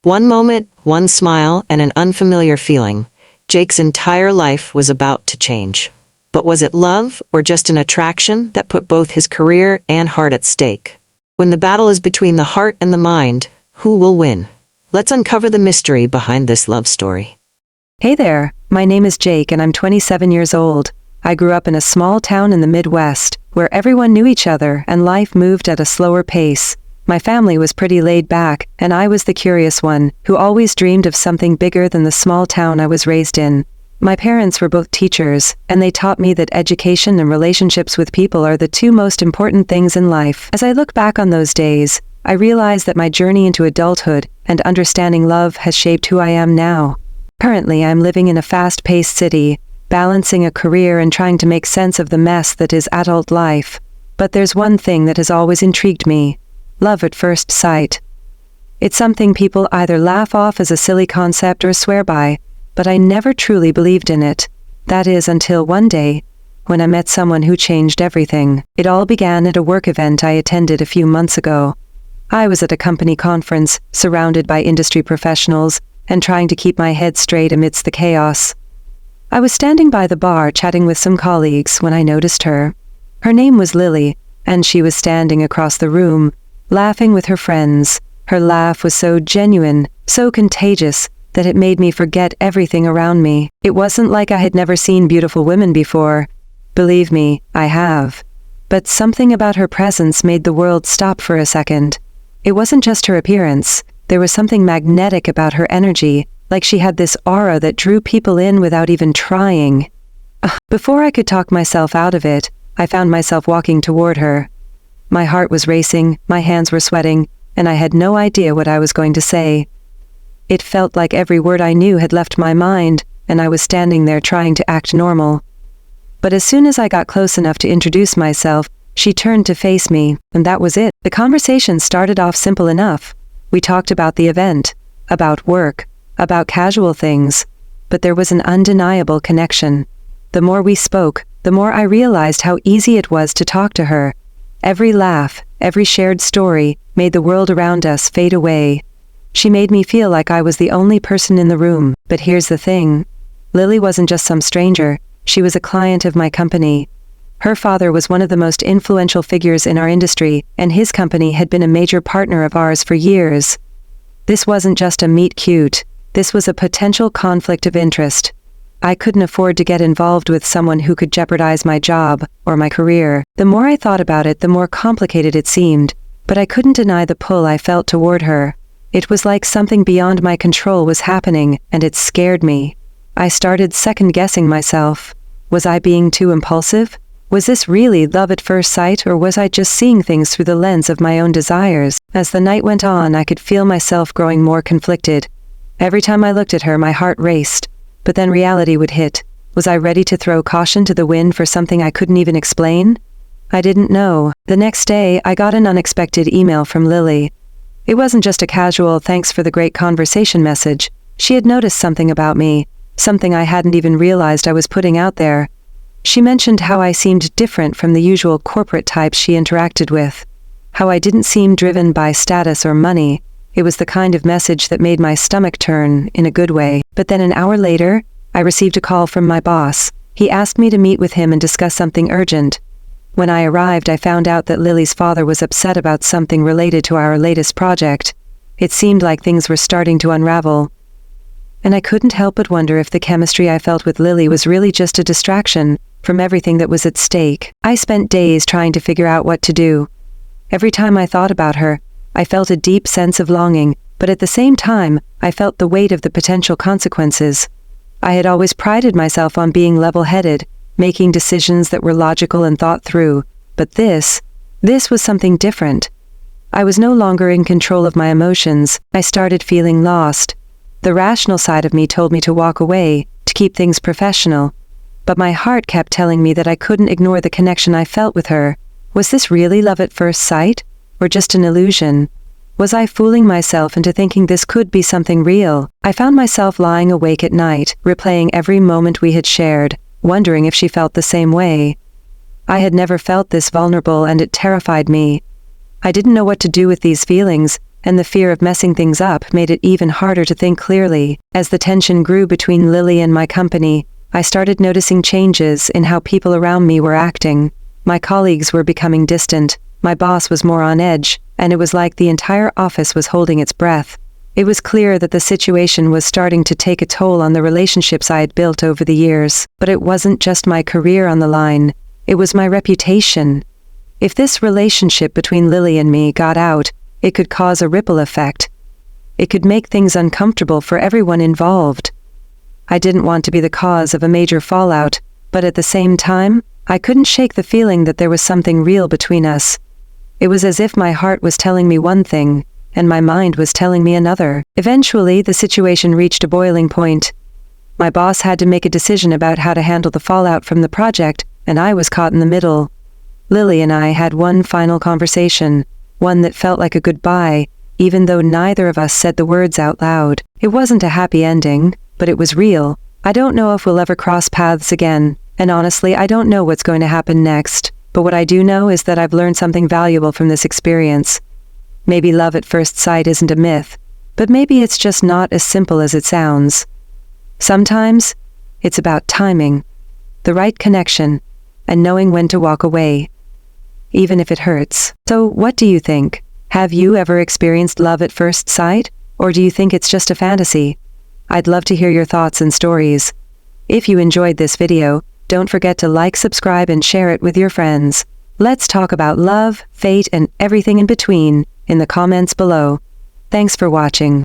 One moment, one smile, and an unfamiliar feeling. Jake's entire life was about to change. But was it love, or just an attraction that put both his career and heart at stake? When the battle is between the heart and the mind, who will win? Let's uncover the mystery behind this love story. Hey there, my name is Jake and I'm 27 years old. I grew up in a small town in the Midwest, where everyone knew each other and life moved at a slower pace. My family was pretty laid back, and I was the curious one, who always dreamed of something bigger than the small town I was raised in. My parents were both teachers, and they taught me that education and relationships with people are the two most important things in life. As I look back on those days, I realize that my journey into adulthood and understanding love has shaped who I am now. Currently, I'm living in a fast-paced city, balancing a career and trying to make sense of the mess that is adult life. But there's one thing that has always intrigued me: love at first sight. It's something people either laugh off as a silly concept or swear by, but I never truly believed in it. That is, until one day, when I met someone who changed everything. It all began at a work event I attended a few months ago. I was at a company conference, surrounded by industry professionals, and trying to keep my head straight amidst the chaos. I was standing by the bar chatting with some colleagues when I noticed her. Her name was Lily, and she was standing across the room, laughing with her friends. Her laugh was so genuine, so contagious, that it made me forget everything around me. It wasn't like I had never seen beautiful women before. Believe me, I have. But something about her presence made the world stop for a second. It wasn't just her appearance. There was something magnetic about her energy, like she had this aura that drew people in without even trying. Before I could talk myself out of it, I found myself walking toward her. My heart was racing, my hands were sweating, and I had no idea what I was going to say. It felt like every word I knew had left my mind, and I was standing there trying to act normal. But as soon as I got close enough to introduce myself, she turned to face me, and that was it. The conversation started off simple enough. We talked about the event, about work, about casual things, but there was an undeniable connection. The more we spoke, the more I realized how easy it was to talk to her. Every laugh, every shared story, made the world around us fade away. She made me feel like I was the only person in the room. But here's the thing. Lily wasn't just some stranger. She was a client of my company. Her father was one of the most influential figures in our industry, and his company had been a major partner of ours for years. This wasn't just a meet cute. This was a potential conflict of interest. I couldn't afford to get involved with someone who could jeopardize my job or my career. The more I thought about it, the more complicated it seemed, but I couldn't deny the pull I felt toward her. It was like something beyond my control was happening, and it scared me. I started second-guessing myself. Was I being too impulsive? Was this really love at first sight, or was I just seeing things through the lens of my own desires? As the night went on, I could feel myself growing more conflicted. Every time I looked at her, my heart raced. But then reality would hit. Was I ready to throw caution to the wind for something I couldn't even explain? I didn't know. The next day, I got an unexpected email from Lily. It wasn't just a casual "thanks for the great conversation" message. She had noticed something about me, something I hadn't even realized I was putting out there. She mentioned how I seemed different from the usual corporate types she interacted with, how I didn't seem driven by status or money. It was the kind of message that made my stomach turn, in a good way. But then an hour later, I received a call from my boss. He asked me to meet with him and discuss something urgent. When I arrived, I found out that Lily's father was upset about something related to our latest project. It seemed like things were starting to unravel. And I couldn't help but wonder if the chemistry I felt with Lily was really just a distraction from everything that was at stake. I spent days trying to figure out what to do. Every time I thought about her, I felt a deep sense of longing, but at the same time, I felt the weight of the potential consequences. I had always prided myself on being level-headed, making decisions that were logical and thought through, but this was something different. I was no longer in control of my emotions. I started feeling lost. The rational side of me told me to walk away, to keep things professional. But my heart kept telling me that I couldn't ignore the connection I felt with her. Was this really love at first sight? Or just an illusion? Was I fooling myself into thinking this could be something real? I found myself lying awake at night, replaying every moment we had shared, wondering if she felt the same way. I had never felt this vulnerable, and it terrified me. I didn't know what to do with these feelings, and the fear of messing things up made it even harder to think clearly. As the tension grew between Lily and my company, I started noticing changes in how people around me were acting. My colleagues were becoming distant, my boss was more on edge, and it was like the entire office was holding its breath. It was clear that the situation was starting to take a toll on the relationships I had built over the years. But it wasn't just my career on the line, it was my reputation. If this relationship between Lily and me got out, it could cause a ripple effect. It could make things uncomfortable for everyone involved. I didn't want to be the cause of a major fallout, but at the same time, I couldn't shake the feeling that there was something real between us. It was as if my heart was telling me one thing, and my mind was telling me another. Eventually, the situation reached a boiling point. My boss had to make a decision about how to handle the fallout from the project, and I was caught in the middle. Lily and I had one final conversation, one that felt like a goodbye, even though neither of us said the words out loud. It wasn't a happy ending, but it was real. I don't know if we'll ever cross paths again, and honestly, I don't know what's going to happen next, but what I do know is that I've learned something valuable from this experience. Maybe love at first sight isn't a myth, but maybe it's just not as simple as it sounds. Sometimes, it's about timing, the right connection, and knowing when to walk away, even if it hurts. So, what do you think? Have you ever experienced love at first sight, or do you think it's just a fantasy? I'd love to hear your thoughts and stories. If you enjoyed this video, don't forget to like, subscribe, and share it with your friends. Let's talk about love, fate, and everything in between in the comments below. Thanks for watching.